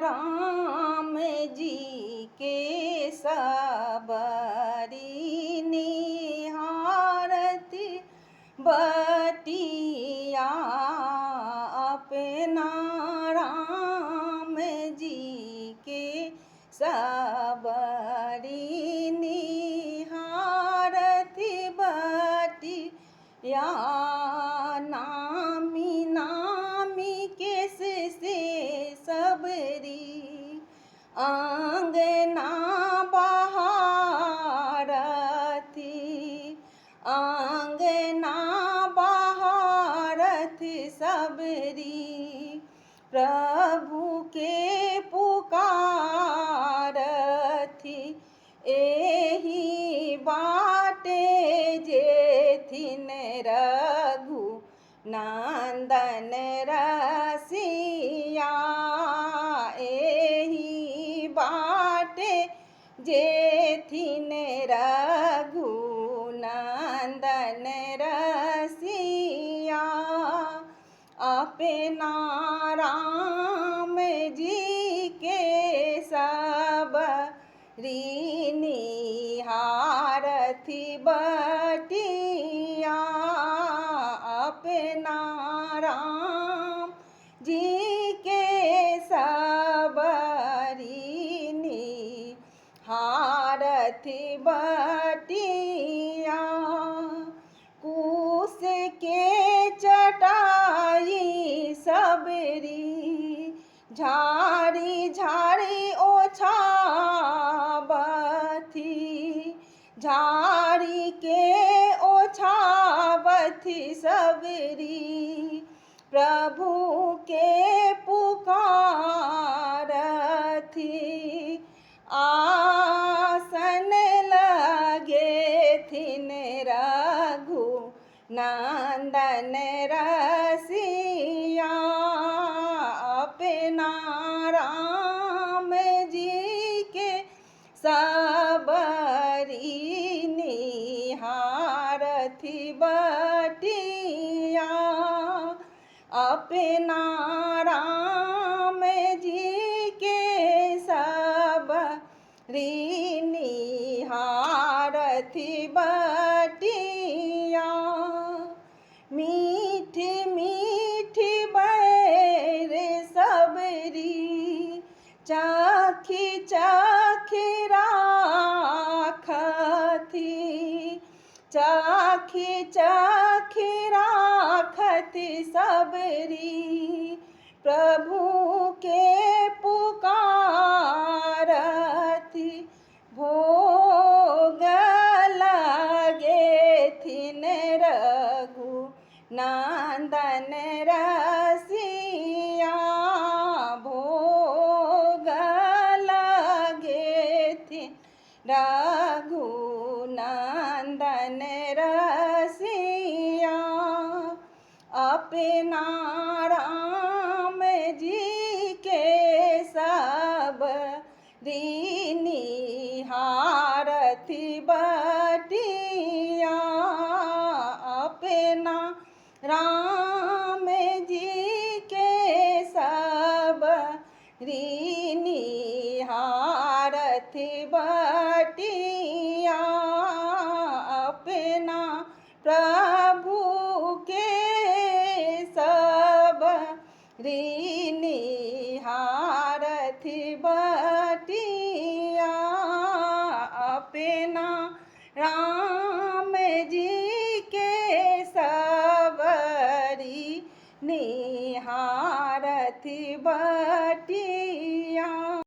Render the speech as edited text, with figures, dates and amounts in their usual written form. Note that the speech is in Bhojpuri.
राम जी के सबरी निहारती बटिया अपना राम जी के सबरी निहारती बटिया नामी नामी केस से सबरी आंगना बहारती आंगना बहारती सबरी प्रभु के पुकारथी एही बाटे जेथिन रघु नंदन रसिया एही बाटे जेथिन रघु नंदन रसिया अपना राम जी के सबरी निहारती बटिया अपना राम जी के सबरी निहारती बटिया कूस के चटाई सबरी झाड़ी झाड़ी ओछाबथी झाड़ी के ओछाबथी सबरी प्रभु के पुकारथी आसन लगे थिन रघु नंदन रसिया अपना राम जी के सबरी निहारती बटिया अपना राम जी के सबरी निहारती बटिया मीठी मीठी बैर सबरी चाखी चाखी राखती चाखी चाखी राखती सबरी प्रभु के पुकारती भोग लगे थिन रघु नंदन रसिया भोग लगे थिन रघु नंदन रसिया अपना राम जी के सबरी निहारती बटिया अपना राम जी के सबरी निहारती बटिया अपना प्रभु के सबरी निहारती बटिया अपना राम जी के सबरी निहारती बटिया।